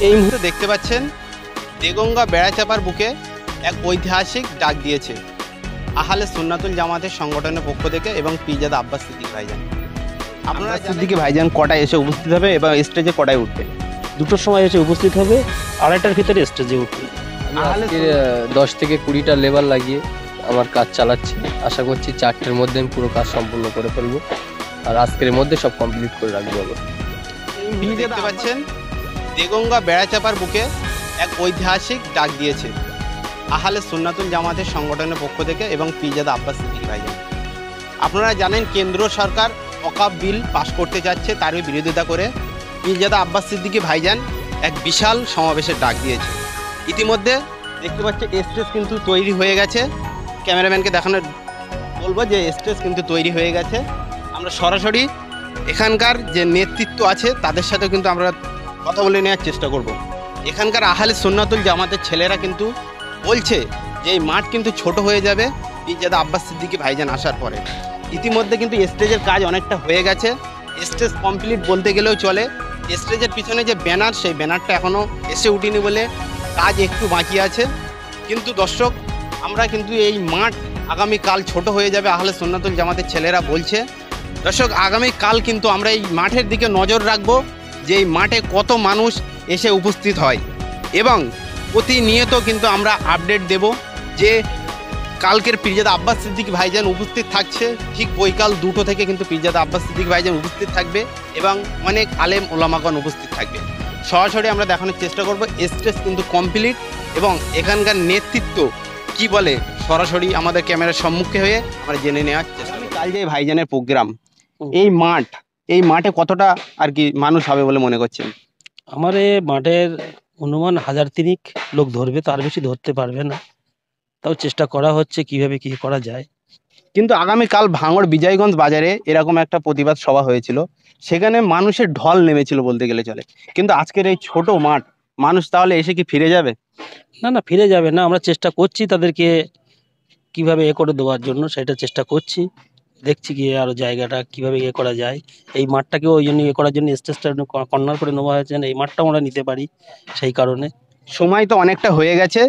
এই মুহূর্তে দেখতে পাচ্ছেন দেগঙ্গা বেড়াচাপার বুকে এক ঐতিহাসিক ডাক দিয়েছে আহলে সুন্নাতুল জামাতের সংগঠনের পক্ষ থেকে এবং পীরজাদা আব্বাস সিদ্দিক ভাইজান। আপনারা সিদ্দিকী ভাইজান কটায় এসে উপস্থিত হবে এবং স্টেজে কটায় উঠবে? 2টোর সময় এসে উপস্থিত হবে, 2:30টার ভিতরে স্টেজে উঠবে। আজকে 10 থেকে 20টা লেবার লাগিয়ে আমার কাজ চালাচ্ছি। আশা করছি 4টের মধ্যে আমি পুরো কাজ সম্পূর্ণ করে ফেলবো, আর আজকের মধ্যে সব কমপ্লিট করে রাখবো। দেখতে পাচ্ছেন দেগঙ্গা বেড়াচাপার বুকে এক ঐতিহাসিক ডাক দিয়েছে আহলে সুন্নাতুল জামাতের সংগঠনের পক্ষ থেকে এবং পীরজাদা আব্বাস সিদ্দিক ভাইজান। আপনারা জানেন কেন্দ্র সরকার ওয়াকফ বিল পাশ করতে যাচ্ছে, তারই বিরোধিতা করে পীরজাদা আব্বাস সিদ্দিকী ভাইজান এক বিশাল সমাবেশের ডাক দিয়েছে। ইতিমধ্যে দেখতে পাচ্ছি স্টেজ কিন্তু তৈরি হয়ে গেছে। ক্যামেরাম্যানকে দেখানো বলবো যে স্টেজ কিন্তু তৈরি হয়ে গেছে। আমরা সরাসরি এখানকার যে নেতৃত্ব আছে তাদের সাথে কিন্তু আমরা কথা বলে নেওয়ার চেষ্টা করব। এখানকার আহলে সুন্নাতুল জামাতের ছেলেরা কিন্তু বলছে যে এই মাঠ কিন্তু ছোট হয়ে যাবে পীরজাদা আব্বাস সিদ্দিকী ভাইজান আসার পরে। ইতিমধ্যে কিন্তু স্টেজের কাজ অনেকটা হয়ে গেছে, স্টেজ কমপ্লিট বলতে গেলেও চলে। স্টেজের পিছনে যে ব্যানার, সেই ব্যানারটা এখনও এসে উঠিনি বলে কাজ একটু বাকি আছে। কিন্তু দর্শক, আমরা কিন্তু এই মাঠ আগামীকাল ছোট হয়ে যাবে আহলে সুন্নাতুল জামাতের ছেলেরা বলছে। দর্শক, আগামীকাল কিন্তু আমরা এই মাঠের দিকে নজর রাখবো যে এই মাঠে কত মানুষ এসে উপস্থিত হয় এবং প্রতিনিয়ত কিন্তু আমরা আপডেট দেব যে কালকের পীরজাদা আব্বাস সিদ্দিকী ভাইজান উপস্থিত থাকছে। ঠিক বৈকাল 2টো থেকে কিন্তু পীরজাদা আব্বাস সিদ্দিকী ভাইজান উপস্থিত থাকবে এবং অনেক আলেম ওলামাগণ উপস্থিত থাকবে। সরাসরি আমরা দেখানোর চেষ্টা করব স্টেজ কিন্তু কমপ্লিট এবং এখানকার নেতৃত্ব কি বলে সরাসরি আমাদের ক্যামেরার সম্মুখে হয়ে আমরা জেনে নেওয়ার চেষ্টা করব। কাল যে ভাইজানের প্রোগ্রাম, এই মাঠে কতটা আর কি মানুষ হবে বলে মনে করছেন? আমার এই মাঠের অনুমান 1000-3 লোক ধরবে, তার বেশি ধরতে পারবে না। তাও চেষ্টা করা হচ্ছে কিভাবে কি করা যায়। কিন্তু আগামীকাল ভাঙড় বিজয়গঞ্জ বাজারে এরকম একটা প্রতিবাদ সভা হয়েছিল, সেখানে মানুষের ঢল নেমেছিল বলতে গেলে চলে। কিন্তু আজকের এই ছোট মাঠ, মানুষ তাহলে এসে কি ফিরে যাবে? না, ফিরে যাবে না। আমরা চেষ্টা করছি তাদেরকে কিভাবে করে দেওয়ার জন্য, সেটা চেষ্টা করছি। দেখছি কি আরও জায়গাটা কিভাবে করা যায়। এই মাঠটাকেও ওই জন্য করার জন্য স্টেজটা কর্নার করে নেওয়া হয়েছে, এই মাঠটাও আমরা নিতে পারি। সেই কারণে সময় তো অনেকটা হয়ে গেছে,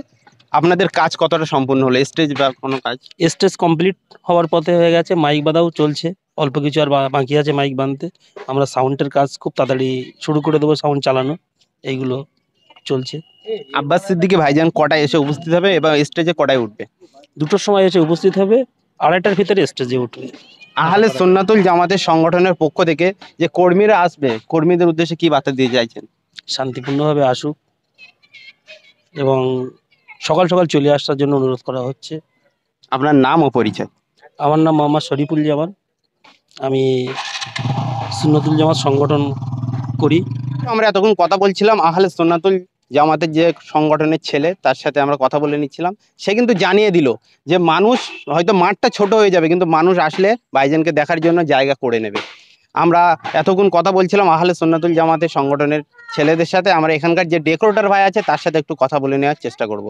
আপনাদের কাজ কতটা সম্পূর্ণ হলো? স্টেজ বা কোনো কাজ? স্টেজ কমপ্লিট হওয়ার পথে হয়ে গেছে, মাইক বাঁধাও চলছে, অল্প কিছু আর বাকি আছে মাইক বাঁধতে। আমরা সাউন্ডের কাজ খুব তাড়াতাড়ি শুরু করে দেবো, সাউন্ড চালানো এইগুলো চলছে। আব্বাস সিদ্দিকী ভাইজান কটায় এসে উপস্থিত হবে এবং স্টেজে কটায় উঠবে? 2টোর সময় এসে উপস্থিত হবে, 2:30টার ভিতরে স্টেজে উঠবে। আহলে সুন্নাতুল জামাতের সংগঠনের পক্ষ থেকে যে কর্মীরা আসবে, কর্মীদের উদ্দেশ্যে কি বার্তা দিয়ে চাইছেন? শান্তিপূর্ণভাবে আসুক এবং সকাল সকাল চলে আসার জন্য অনুরোধ করা হচ্ছে। আপনার নাম ও পরিচয়? আমার নাম মোহাম্মদ শরীফুল জামান, আমি সুন্নাতুল জামাত সংগঠন করি। আমরা এতক্ষণ কথা বলছিলাম আহলে সুন্নাতুল জামাতের যে সংগঠনের ছেলে, তার সাথে আমরা কথা বলে নিচ্ছিলাম। সে কিন্তু জানিয়ে দিল যে মানুষ হয়তো মাঠটা ছোট হয়ে যাবে, কিন্তু মানুষ আসলে ভাইজানকে দেখার জন্য জায়গা করে নেবে। আমরা এতক্ষণ কথা বলছিলাম আহলে সুন্নাতুল জামাতের সংগঠনের ছেলেদের সাথে। আমরা এখানকার যে ডেকোরেটর ভাই আছে তার সাথে একটু কথা বলে নেওয়ার চেষ্টা করব।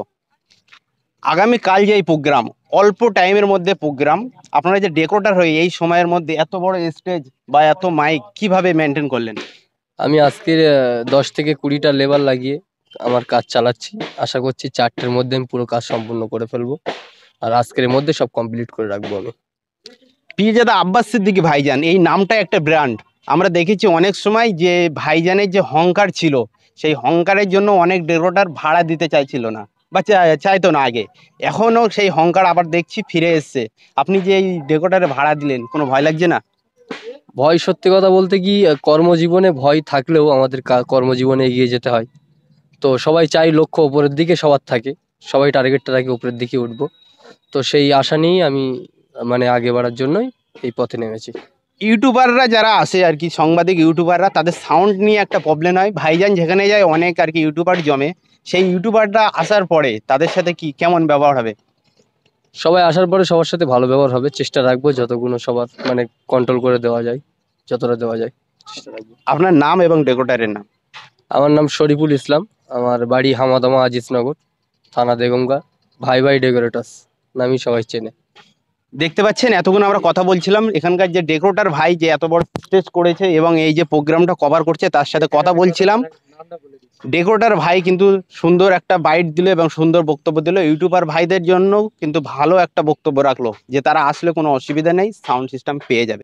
আগামীকাল যে এই প্রোগ্রাম, অল্প টাইমের মধ্যে প্রোগ্রাম, আপনারা যে ডেকোরেটর হয়ে এই সময়ের মধ্যে এত বড় স্টেজ বা এত মাইক কিভাবে মেনটেন করলেন? আমি আজকের 10 থেকে 20টা লেবার লাগিয়ে আমার কাজ চালাচ্ছি। আশা করছি 4টের মধ্যে আমি পুরো কাজ সম্পূর্ণ করে ফেলবো, আর আজকের মধ্যে সব কমপ্লিট করে রাখবো আমি। পীরজাদা আব্বাস সিদ্দিকী ভাইজান এই নামটা একটা ব্র্যান্ড। আমরা দেখেছি অনেক সময় যে ভাইজানের যে হংকার ছিল, সেই হংকারের জন্য অনেক ডেকোরেটর ভাড়া দিতে চাইছিল না বা চাইতো না আগে। এখনও সেই হংকার আবার দেখছি ফিরে এসছে। আপনি যে এই ডেকোরেটরে ভাড়া দিলেন, কোনো ভয় লাগছে না? ভয়, সত্যি কথা বলতে কি, কর্মজীবনে ভয় থাকলেও আমাদের কর্মজীবনে এগিয়ে যেতে হয়। তো সবাই চাই লক্ষ্য উপরের দিকে সবার থাকে, সবাই টার্গেটটা থাকে উপরের দিকে উঠবো। তো সেই আশা নিয়েই আমি আগে বাড়ার জন্যই এই পথে নেমেছি। ইউটিউবাররা যারা আসে আর কি, সাংবাদিক ইউটিউবাররা, তাদের সাউন্ড নিয়ে একটা প্রবলেম হয়। ভাইজান যেখানে যায় অনেক আর কি ইউটিউবার জমে, সেই ইউটিউবাররা আসার পরে তাদের সাথে কি কেমন ব্যবহার হবে? সবাই আসার পরে সবার সাথে ভালো ব্যবহার হবে, চেষ্টা রাখবো যতগুলো সবার কন্ট্রোল করে দেওয়া যায়, যতটা দেওয়া যায় চেষ্টা রাখবো। আপনার নাম এবং ডেকোরেটরের নাম? আমার নাম শরীফুল ইসলাম, আমার বাড়ি হামাদামা আজিজনগর, থানা দেগঙ্গা। ভাই ডেকোরেটার্স নামই সবাই চেনে। দেখতে পাচ্ছেন এতক্ষণ আমরা কথা বলছিলাম এখানকার যে ডেকোরেটর ভাই যে এত বড় স্টেজ করেছে এবং এই যে প্রোগ্রামটা কভার করছে তার সাথে কথা বলছিলাম। ডেকোরেটর ভাই কিন্তু সুন্দর একটা বাইট দিল এবং সুন্দর বক্তব্য দিল। ইউটিউবার ভাইদের জন্য কিন্তু ভালো একটা বক্তব্য রাখলো যে তারা আসলে কোনো অসুবিধা নেই, সাউন্ড সিস্টেম পেয়ে যাবে।